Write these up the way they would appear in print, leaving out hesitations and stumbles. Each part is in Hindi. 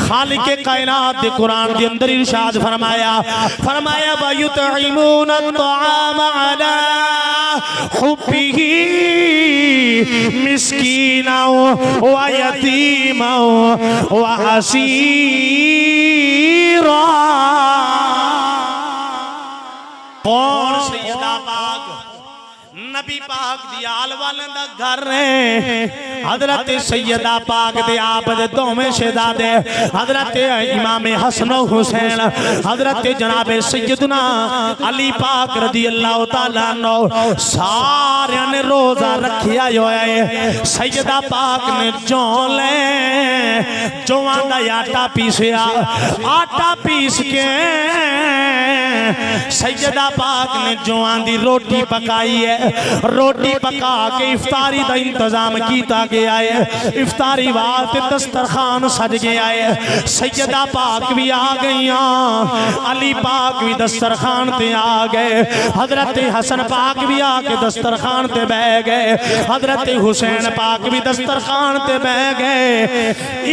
खालिके कायनात दे कुरान दे अंदर इरशाद फरमाया वयुतइमून अत्तआम अला हुब्बिही मिस्कीना व यतीमा व असीरा। कौन सैयदा पाक नबी पाक दी आल वाले दा घर है। हजरत सैयदा पाक दे आप दे दोवें शहजादे हजरत इमाम हसन हुसैन हजरत जनाब सैयदना अली पाक रदी अल्लाह तआला अन्हु सारे ने रोजा रखिया होया है। सैयदा पाक ने जौले जौआं दा आटा पीसिया, आटा पीस के सैयदा पाक ने जौआं दी रोटी पकाई है। रोटी पका के इफ्तारी का इंतजाम किया गया है। इफ्तारी वास्ते दस्तरखान सज गया है। सैयदा पाक भी आ गई, अली पाक भी दस्तरखान ते आ गए, हजरत हसन पाक भी आके दस्तरखान ते बह गए, हजरत हुसैन पाक भी दस्तरखान ते बह गए।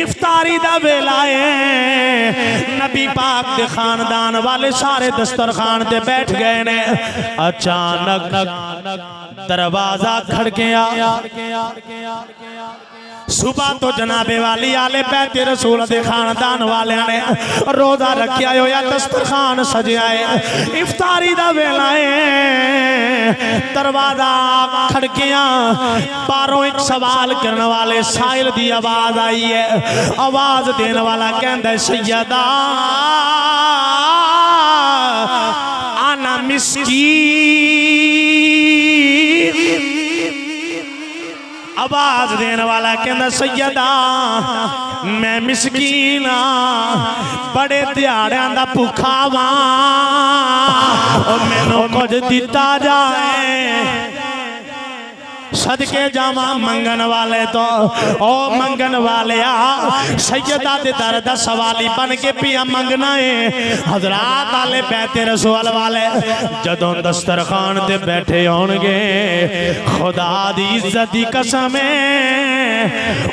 इफ्तारी दा वेला है, नबी पाक दे खानदान वाले सारे दस्तरखान ते बैठ गए ने। अचानक दरवाजा खड़किया। सुबह तो जनाबे वाली आले बैते रसूल दे खानदान वाले ने रोजा रखिया होया, दस्तरखान सजिया है। इफ्तारी दा वेला है, दरवाजा खड़किया। बारों एक सवाल करने वाले साइल दी आवाज आई है। आवाज देने वाला कहंदा है सैयदा आना मिस्कीन। आवाज देने वाला कहना सैयदा मैं मिस्कीन बड़े दिहाड़ियां दा भुखा वां, मैनू कुछ दिता जाए। सदके जावा मंगन वाले तो ओ मंगन वाले सैयदा दे दर दा सवाली बन के पिया मंगना है। हजरात आले बैते रसूल वाले जदों दस्तरखान ते बैठे होणगे, खुदा दी इज्जत दी कसम है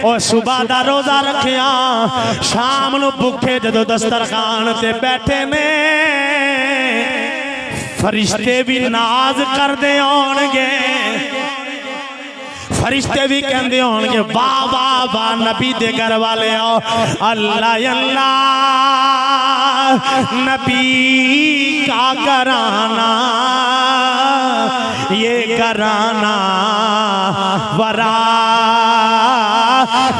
ओ सुबह दा रोजा रखिया, शाम नू भुखे जदों दस्तरखान ते बैठे ने, फरिश्ते भी नाज करदे होणगे, फरिश्ते भी कहते होंगे वाह वाह वाह नबी दे घर वाले आओ, अल्लाह अल्लाह नबी का घराना, ये घराना वरा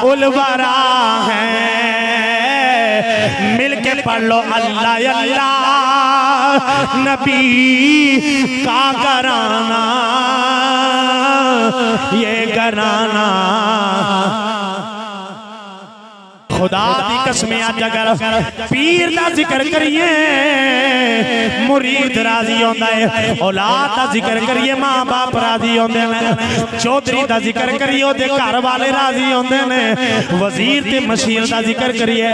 उलवरा है। मिलके पढ़ लो अल्लाह अल्लाह नबी का घराना, ये घराना खुदा दी कसम अगर पीर दा जिक्र करिए मुरीद राजी होंदा है, औलाद दा जिक्र करिए मां बाप राजी होंदे ने, चौधरी दा जिक्र करिए ओदे घर वाले राजी होंदे ने, वजीर ते मशीर दा जिक्र करिए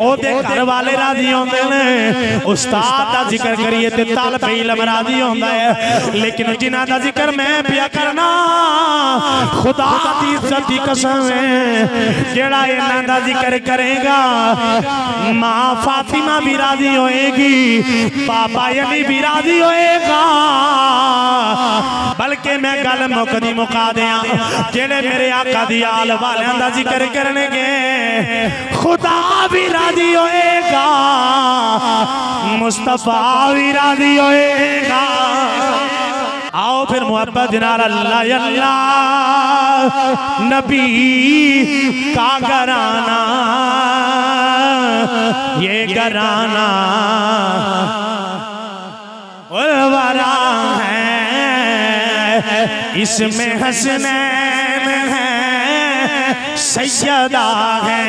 ओदे घर वाले राजी होंदे ने, उस्ताद दा जिक्र करिए ते तालिब इल्म राजी होंदा है। लेकिन जिन्हां दा जिक्र मैं पिया करना खुदा दी इज्जत दी कसम है, जेड़ा इन्हां दा जिक्र करेगा माँ फातिमा भी राजी होएगी, पापा अली भी राजी होएगा। बल्कि मैं गल मुकदी मुका दिया, जेड़े मेरे आका दी आल वालियां दा जिक्र करनगे खुदा भी राजी होएगा, मुस्तफा भी राजी होएगा। आओ फिर मोहब्बत नाल अल्लाह अल्लाह नबी का घराना, ये घराना उलवरा है, इसमें हसनैन है सैयदा है,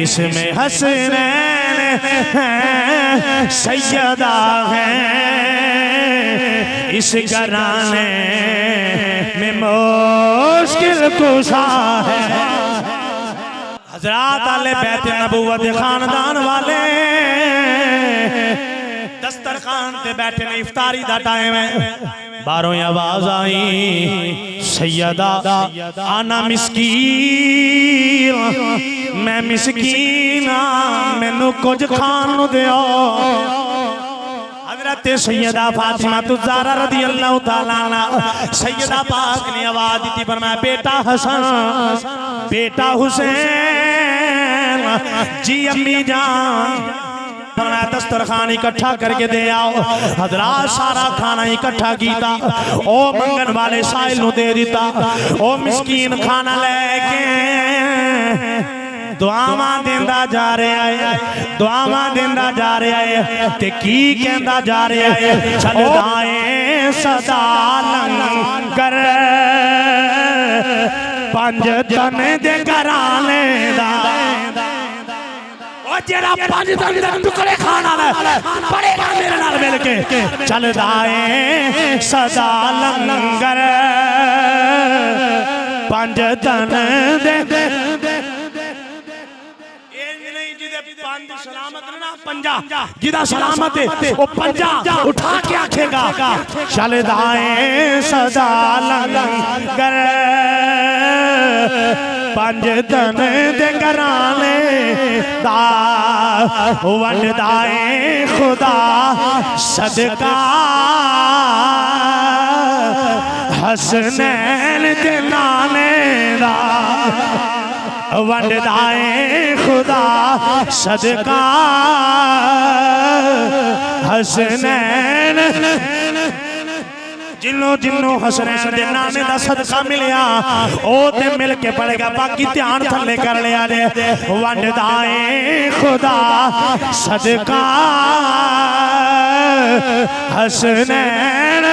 इसमें हसनैन है सैयदा है, इस घराने में मुश्किल कुशा है। हजरात आले बैते नबूवत खानदान वाले दस्तरखान ते बैठे ने, इफ्तारी दा टाइम है, बारों आवाज आई सैयदा आना मिस्कीन मैं मिस्कीन मैनू कुछ खान दियो। हजरत सैयदा फातिमा ज़हरा रज़ी अल्लाह तआला अन्हा सैयदा पाक ने आवाज दी फरमाया बेटा हसन बेटा हुसैन जी अम्मी जान फरमाया दस्तरखान इकट्ठा करके दे आओ। हजरात सारा खाना इकट्ठा किया ओ मंगन वाले साहिल नू दे दिता। ओ मिस्कीन खाना लेके दुआवां देंदा जा रहा है दुआवां देंदा जा रहा है ते की कहंदा जा रहा है चलदा ए सदा लंगर पंज तन दे घराने दा जेड़ा पंज तन दे टुकड़े खाना पड़ेगा मेरे नाल मिल के चलदा ए सदा लंगर पंज तन दे सलामत ना पंजा जिदा सलामत है वो पंजा उठा के आखेगा चलदा ए सदा लंगर पंज तन दे घराने दा वंडदा ए खुदा सदका हसनैन दे नाने दा वंडदा ए खुदा सदका हसनैन जिन्नो जिन्नो हसनैन दे नाने दा सदका मिलिया ओ ते मिल के पड़ेगा बाकी ध्यान थल्ले कर लिया ने वंडदा ए खुदा सदका हसनैन।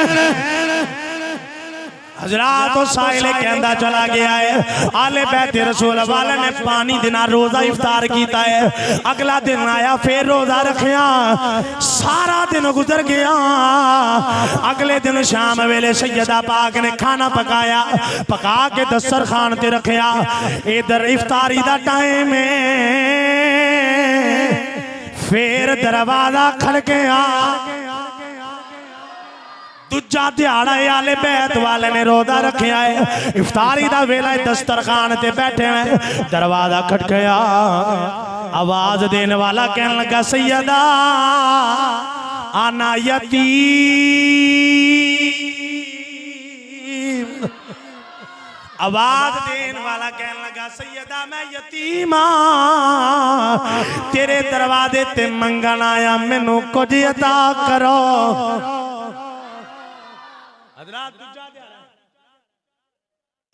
हजरात तो साहिल कहता चला गया है आले बैत रसूल वाले ने पानी देना रोजा इफ्तार किया है। अगला दिन आया फिर रोजा रखिया सारा दिन गुजर गया। अगले दिन शाम वेले सैयदा पाक ने खाना पकाया पका के दस्तरखान ते रखिया। इधर इफ्तारी दा टाइम है फिर दरवाजा खड़किया दूजा दिहाड़ा आले बैत वाले ने रोजा रखिया है इफ्तारी दा वेला दस्तरखान ते बैठे हैं दरवाजा खटखया आवाज देने वाला कहने लगा सैयदा आना यतीम। आवाज देने वाला कहने लगा सैयदा मैं यतीमा तेरे दरवाजे ते मंगन आया मैनू कुछ अता करो।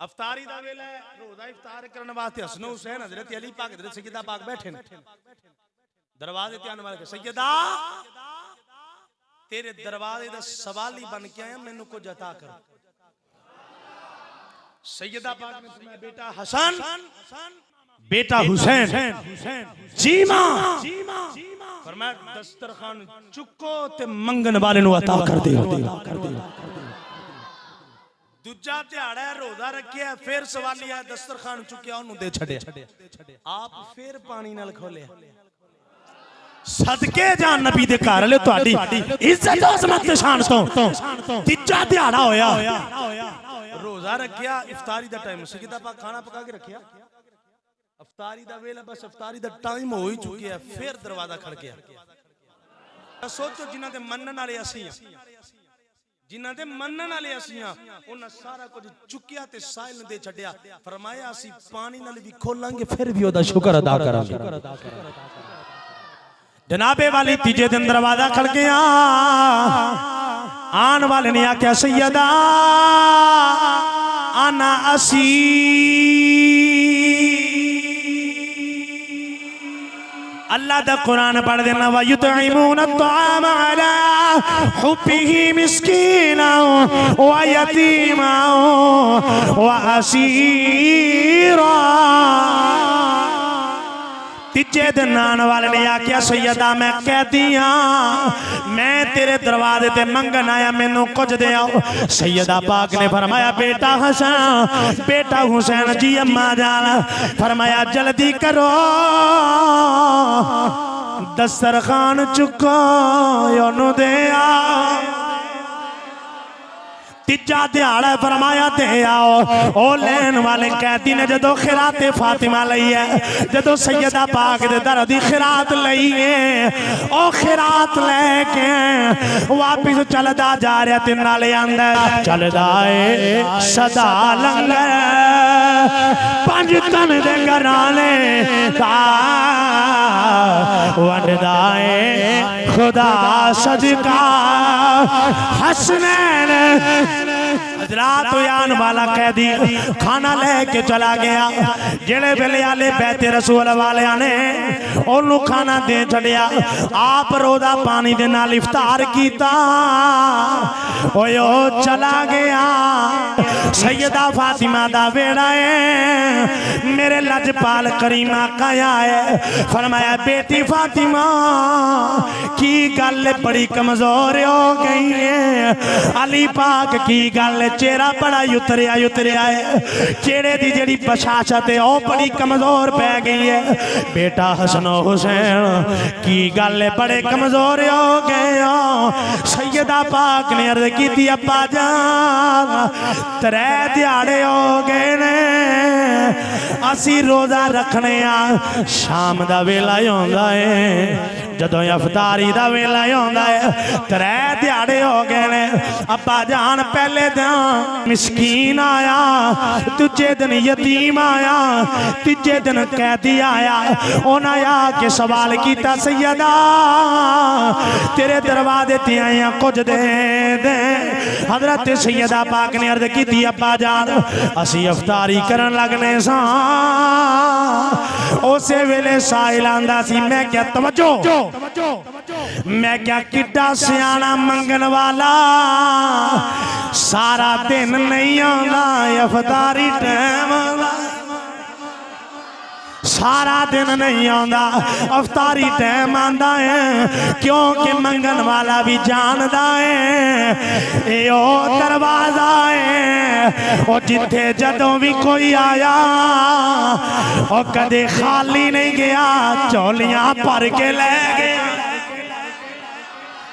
अफ्तारी दा वेला है रोजा इफ्तार करने वास्ते हसन हुसैन हजरत अली पाक हजरत सैयदा पाक बैठे दरवाजे ते आने वाले सैयदा तेरे दरवाजे दा सवाली बन के आया मैनू कुछ अता कर। सैयदा पाक ने फरमाया बेटा हसन बेटा हुसैन जी मां फरमाया दस्तरखान चुको ते मंगन वाले नु अता कर दे। दूजा दिहाड़ा रोजा रखिया फिर सवाली आया दस्तरखान चुकिया उन्होंने दे छड़िया आप फिर पानी नाल खोलिया सदके जान नबी दे घर ले तुहाडी इज्जत अजमत ते शान तो तीजा दिहाड़ा होया रोजा रखिया इफ्तारी दा टाइम सैयदा पाक खाना पका के रखिया इफ्तारी दा वेला बस इफ्तारी दा टाइम हो ही चुकिया फिर दरवाजा खड़किया। सोचो जिन्हां दे मनन वाले असी जिन्हां दे मनन वाले असियां उन्हां सारा कुछ चुकिया ते साहिल दे छड्डिया फरमाया असी पानी नाल भी खोलांगे फिर भी ओदा शुक्र अदा करांगे। जनाबे वाली तीजे दिन दरवाजा खड़किया आन वाले ने आख्या सैयदा आना असी अल्लाह दा कुरान पढ़ देना व युतइमून अत्ताम अला हुब्बिही मिस्कीना व यतीमा व असीरा। तीजे दिन आने वाले ने आख्या सैयदा मैं कहती हाँ मैं तेरे दरवाजे ते मंगन आया मैनू कुछ दे आओ। सैयदा पाक ने फरमाया बेटा हसन बेटा हुसैन जी अम्मा जान फरमाया जल्दी करो दस्तरखान चुको ओनू दे आओ। तीजा दिहाड़ा फरमाया दे आओ। ओ लैन वाले कैदी ने जदों खिराते फातिमा लई है, जदों सैयदा पाक दे दर दी खिरात लई है, ओ खिरात लेके वापिस चलदा जा रहा ते नाले आंदा चलदा है सदा लंगर पंज तन दे घराने का वंडदा है खुदा सदका हसनैन। हजरात यान वाला कैदी खाना लेके चला गया। जेड़े वेले आले बैते रसूल वाले ने ओनू खाना दे छड़िया, आप रोदा पानी दे नाल इफ्तार कीता। ओयो चला गया। सैयदा फातिमा दा वेड़ा है, मेरे लजपाल करीम आका है। फरमाया बेटी फातिमा की गल बड़ी कमजोर हो गई है। अली पाक की गल चेहरा बड़ा उतरिया उतरिया है, चेहरे की जेड़ी बशाशत है वह बड़ी कमजोर पै गई है। बेटा हसनो हुसैन की गल बड़े कमजोर हो गए हो। सैयदा पाक ने अर्ज की अब्बा जान 3 दिहाड़े हो गए ने असी रोजा रखने आ, शाम का वेला होंदा है जदों अफतारी का वेला होंदा है। 3 दिहाड़े हो गए ने अब्बा जान, पहले दिन मिसकीन आया, दूजे दिन यतीम आया, तीजे दिन कैदी आया। उन्हें आके सवाल किया सैयदा तेरे दरवाजे ते आया कुछ दे दे। हजरत सैयदा पाक ने अर्ज की अब्बा जान असी अफतारी करन लगने सा। उस वेले साहिल आंदा सी, मैं क्या तवज्जो मैं क्या किड्डा सियाना मंगन वाला सारा दिन नहीं आंदा अफतारी टाइम, सारा दिन नहीं आंदा अफतारी टाइम आंदा है, क्योंकि मंगन वाला भी जानदा है ए ओ दरवाजा है ओ जिथे जदों भी कोई आया ओ कदे खाली नहीं गया, झोलियां भर के ले गया।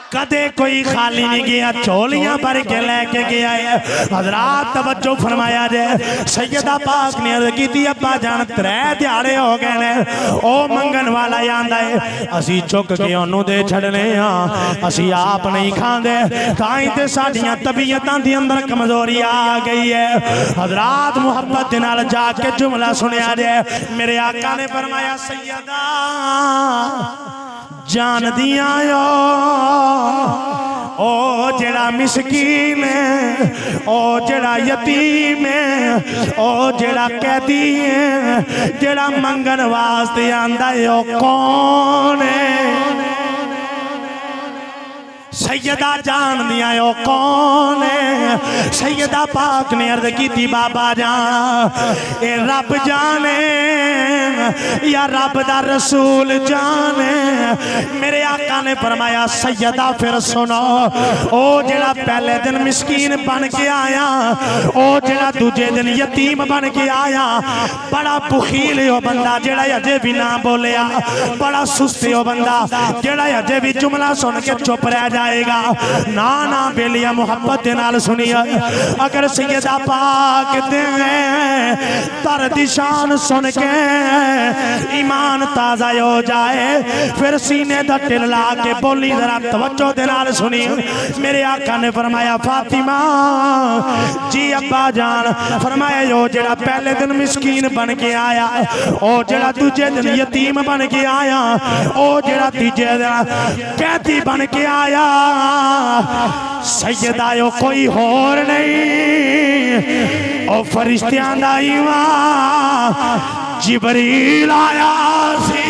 कदे कोई खाली नहीं गया, झोलियां भर के लेके गया है। हजरात तवज्जो फरमाया जाए, सैयदा पाक ने अर्ज की अब्बा जान 3 दिहाड़े हो गए ने ओ मंगन वाला आंदा है, असी चुक के ओनू दे छड़ने हाँ, असी आप नहीं खांदे, ताई ते साडियां तबीयतां दी अंदर कमजोरी आ गई है। हजरात मुहब्बत दे नाल जाके जुमला सुनिया जाए, मेरे आका ने फरमाया सैयदा जान दिया ओ जेड़ा मिसकीन है, ओ जेड़ा यतीम है, ओ जेड़ा कैदी है, जेड़ा मंगन वास्ते आंदा है ओ कौन है? सैयदा जान दिया ओ कौन है? सैयदा पाक ने अर्ज की बाबा जान ए रब जाने या रब दा रसूल जाने। मेरे आका ने फरमाया सैयदा फिर सुनो, ओ जेड़ा पहले दिन मिसकीन बन के आया, ओ जेड़ा दूजे दिन यतीम बन के आया, बड़ा बुखील हो बंदा जेड़ा अजे भी ना बोलिया, बड़ा सुस्त हो बंदा जेड़ा अजे भी जुमला सुन के चुप रह जाएगा। ना ना बेलिया मोहब्बत के नाल सुनिया, अगर सैयदा पाक दे दर दी शान सुन के ईमान ताजा हो जाए, फिर सीने दा टिल ला के बोली जरा तवज्जो दे नाल सुनी। मेरे आका ने फरमाया फातिमा जी अब्बा जान, फरमाया ओ जेड़ा पहले दिन मिसकीन बन के आया, ओ जेड़ा दूजे दिन यतीम बन के आया, ओ जेड़ा तीजे दिन कैदी बन के आया, सैयदा यो कोई होर नहीं ओ फरिश्तियां दा ईमान जिबरील आया सी।